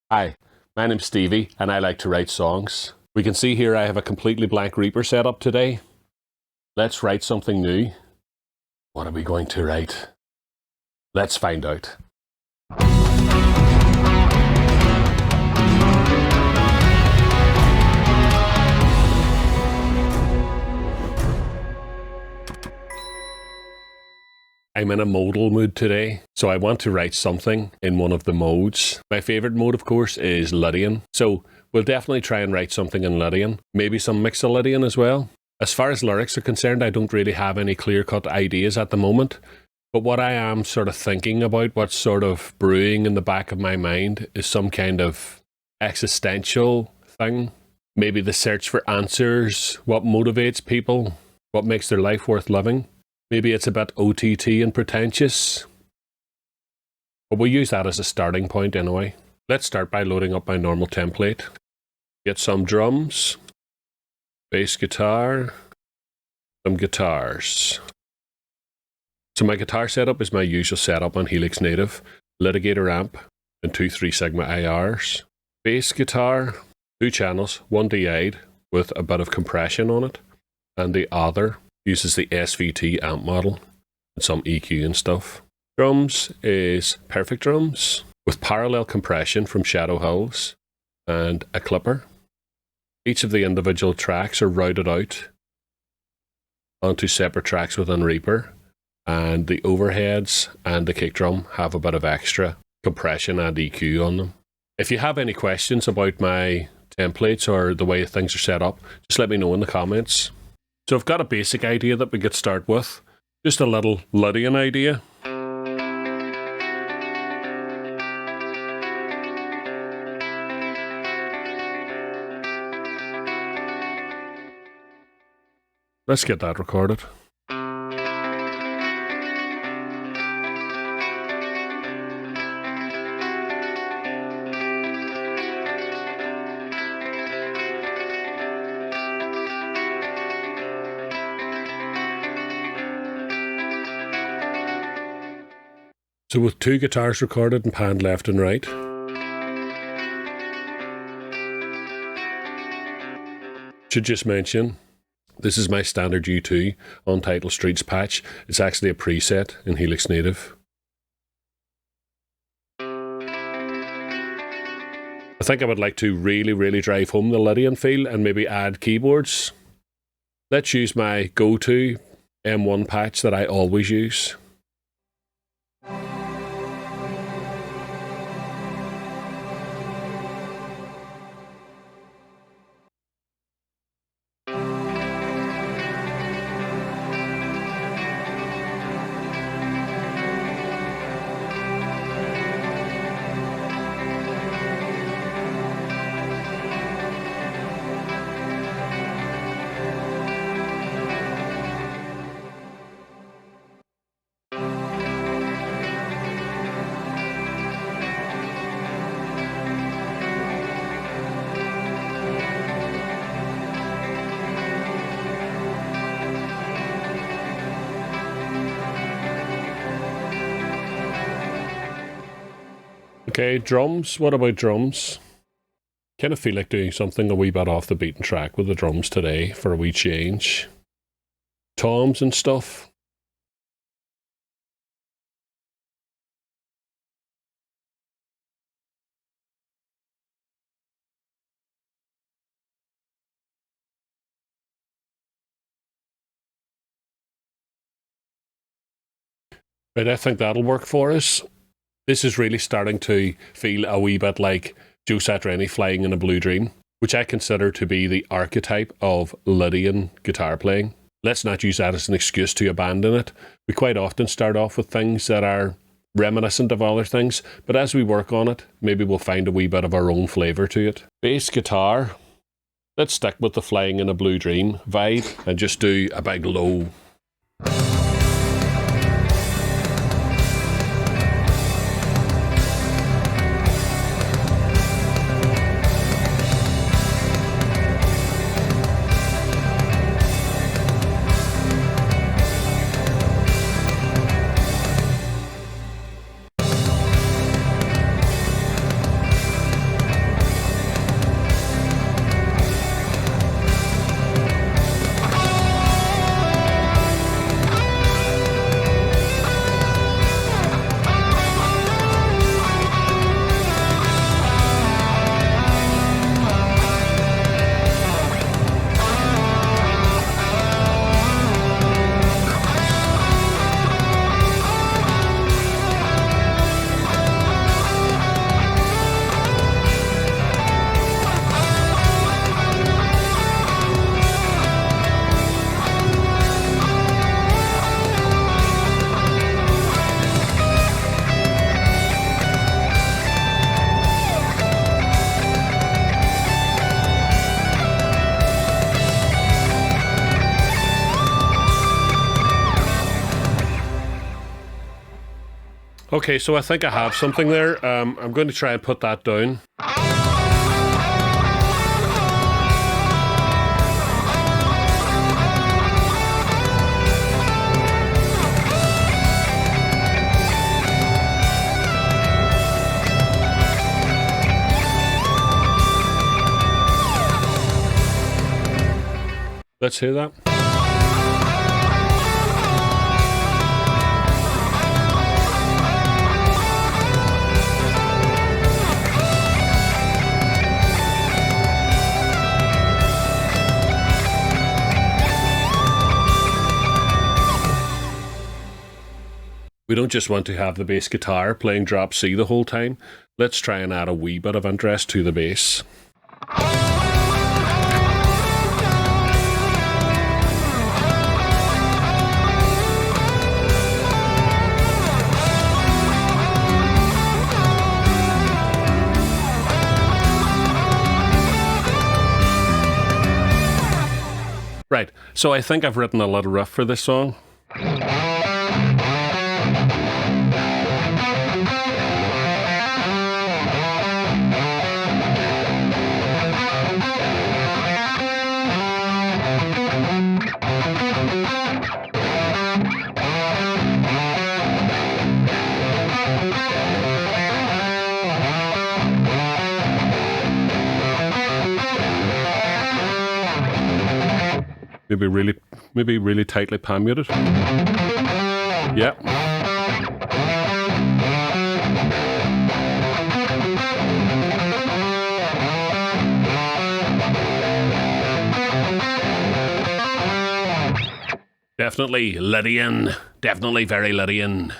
Hi, my name's Stevie and I like to write songs. We can see here I have a completely blank Reaper set up today. Let's write something new. What are we going to write? Let's find out. I'm in a modal mood today, so I want to write something in one of the modes. My favourite mode, of course, is Lydian, so we'll definitely try and write something in Lydian, maybe some mix of Lydian as well. As far as lyrics are concerned, I don't really have any clear-cut ideas at the moment, but what I am sort of thinking about, what's sort of brewing in the back of my mind, is some kind of existential thing. Maybe the search for answers, what motivates people, what makes their life worth living. Maybe it's a bit OTT and pretentious, but we'll use that as a starting point anyway. Let's start by loading up my normal template. Get some drums, bass guitar, some guitars. So my guitar setup is my usual setup on Helix Native, litigator amp and 2 3 Sigma IRs. Bass guitar, 2 channels, 1 DI'd with a bit of compression on it, and the other uses the SVT amp model and some EQ and stuff. Drums is Perfect Drums with parallel compression from Shadow Hills and a clipper. Each of the individual tracks are routed out onto separate tracks within Reaper, and the overheads and the kick drum have a bit of extra compression and EQ on them. If you have any questions about my templates or the way things are set up, just let me know in the comments. So I've got a basic idea that we could start with. Just a little Lydian idea. Let's get that recorded. So with 2 guitars recorded and panned left and right, should just mention, this is my standard U2 Untitled Streets patch. It's actually a preset in Helix Native. I think I would like to really drive home the Lydian feel and maybe add keyboards. Let's use my go-to M1 patch that I always use. Okay, drums. What about drums? Kind of feel like doing something a wee bit off the beaten track with the drums today for a wee change. Toms and stuff. Right, I think that'll work for us. This is really starting to feel a wee bit like Joe Satriani flying in a blue dream, which I consider to be the archetype of Lydian guitar playing. Let's not use that as an excuse to abandon it. We quite often start off with things that are reminiscent of other things, but as we work on it, maybe we'll find a wee bit of our own flavour to it. Bass guitar. Let's stick with the flying in a blue dream vibe and just do a big low. Okay, so I think I have something there. I'm going to try and put that down. Let's hear that. We don't just want to have the bass guitar playing drop C the whole time. Let's try and add a wee bit of interest to the bass. Right, so I think I've written a little riff for this song. Maybe really tightly pan muted. Yeah. Definitely Lydian. Definitely very Lydian.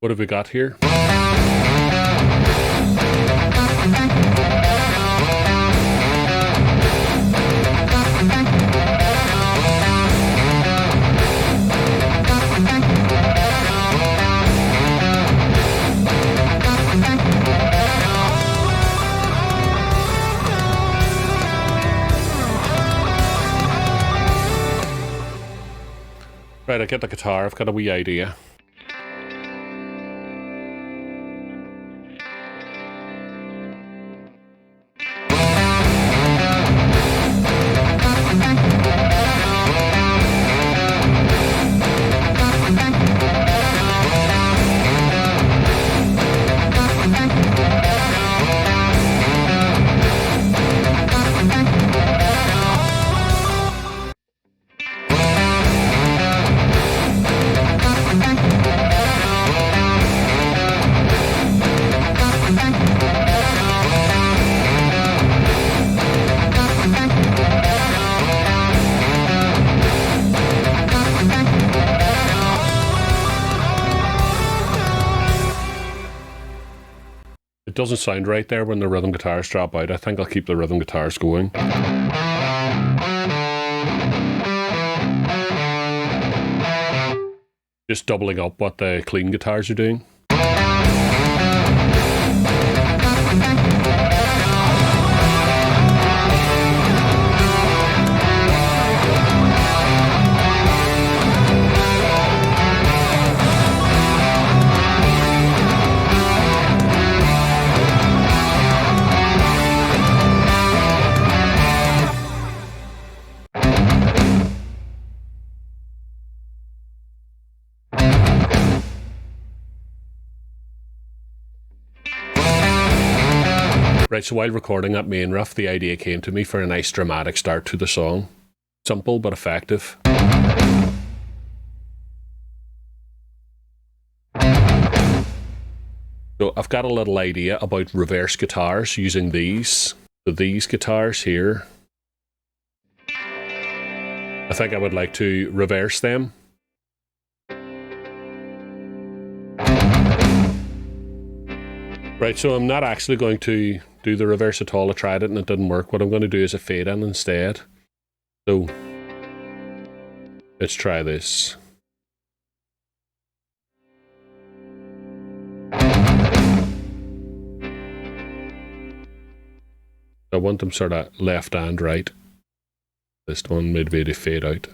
What have we got here? Right, I get the guitar. I've got a wee idea. It doesn't sound right there when the rhythm guitars drop out. I think I'll keep the rhythm guitars going. Just doubling up what the clean guitars are doing. Right, so while recording that main riff, the idea came to me for a nice dramatic start to the song. Simple but effective. So I've got a little idea about reverse guitars using these. So these guitars here. I think I would like to reverse them. Right, so I'm not actually going to do the reverse at all. I tried it and it didn't work. What I'm going to do is a fade in instead. So Let's try this. I want them sort of left and right. This one maybe to fade out.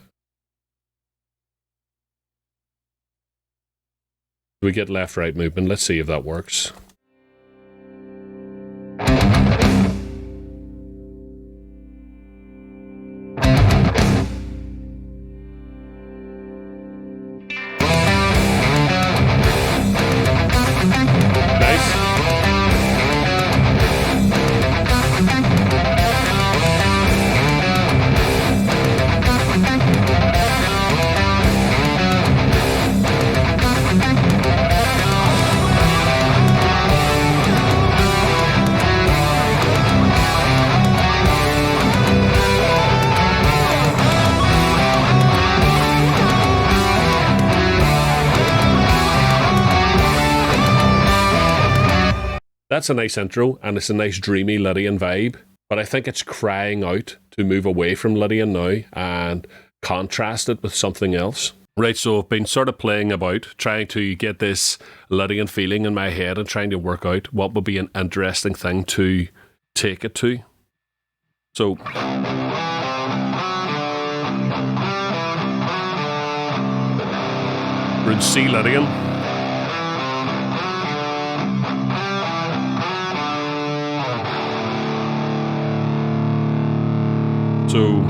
We get left-right movement. Let's see if that works. That's a nice intro, and it's a nice dreamy Lydian vibe, but I think it's crying out to move away from Lydian now and contrast it with something else. Right, so I've been sort of playing about, trying to get this Lydian feeling in my head and trying to work out what would be an interesting thing to take it to. So we're in C Lydian. So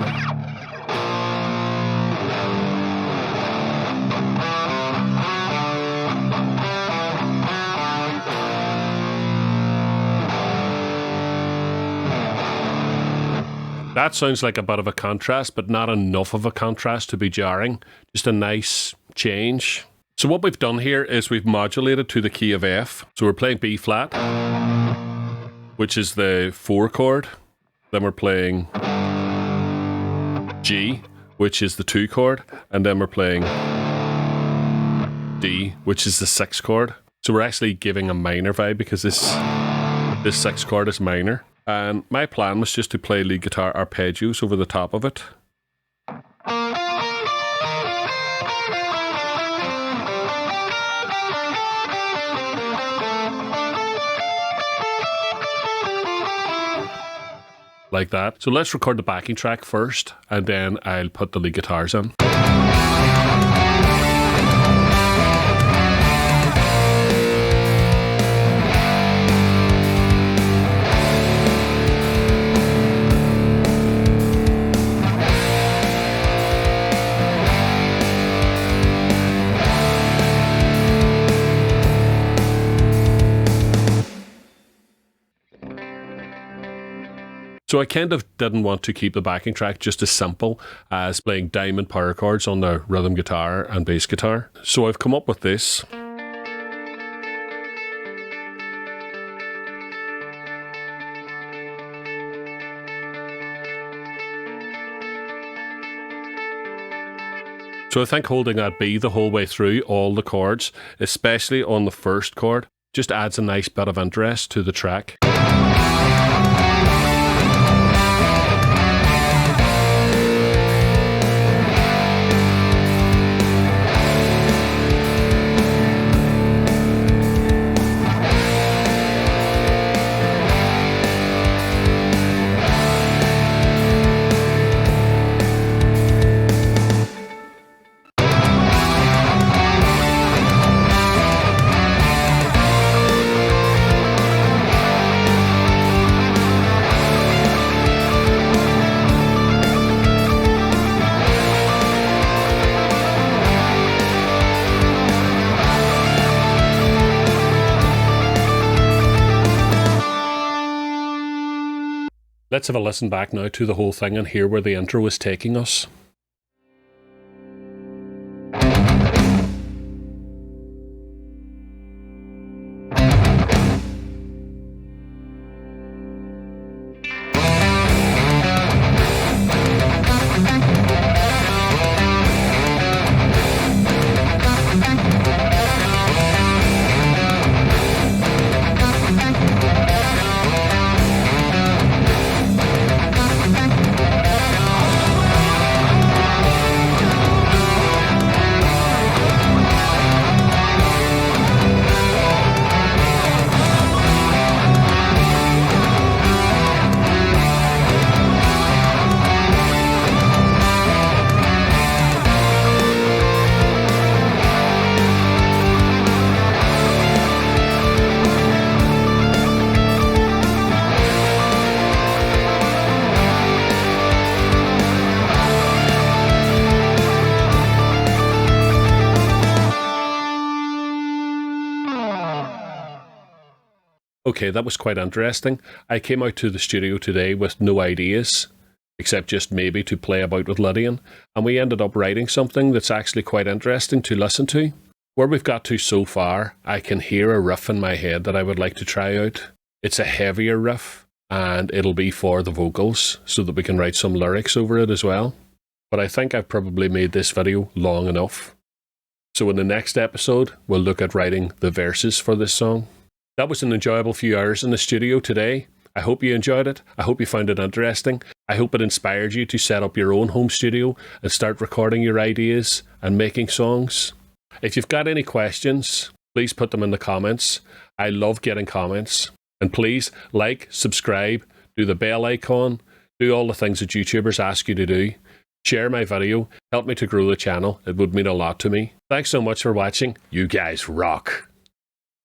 that sounds like a bit of a contrast, but not enough of a contrast to be jarring. Just a nice change. So what we've done here is we've modulated to the key of F. So we're playing B flat, which is the 4 chord. Then we're playing G, which is the 2 chord, and then we're playing D, which is the 6 chord. So we're actually giving a minor vibe because this 6 chord is minor. And my plan was just to play lead guitar arpeggios over the top of it. Like that. So let's record the backing track first, and then I'll put the lead guitars in. So I kind of didn't want to keep the backing track just as simple as playing diamond power chords on the rhythm guitar and bass guitar. So I've come up with this. So I think holding that B the whole way through all the chords, especially on the first chord, just adds a nice bit of interest to the track. Let's have a listen back now to the whole thing and hear where the intro is taking us. Okay, that was quite interesting. I came out to the studio today with no ideas, except just maybe to play about with Lydian, and we ended up writing something that's actually quite interesting to listen to. Where we've got to so far, I can hear a riff in my head that I would like to try out. It's a heavier riff, and it'll be for the vocals, so that we can write some lyrics over it as well. But I think I've probably made this video long enough. So in the next episode, we'll look at writing the verses for this song. That was an enjoyable few hours in the studio today. I hope you enjoyed it. I hope you found it interesting. I hope it inspired you to set up your own home studio and start recording your ideas and making songs. If you've got any questions, please put them in the comments. I love getting comments. And please like, subscribe, do the bell icon, do all the things that YouTubers ask you to do. Share my video, help me to grow the channel. It would mean a lot to me. Thanks so much for watching. You guys rock.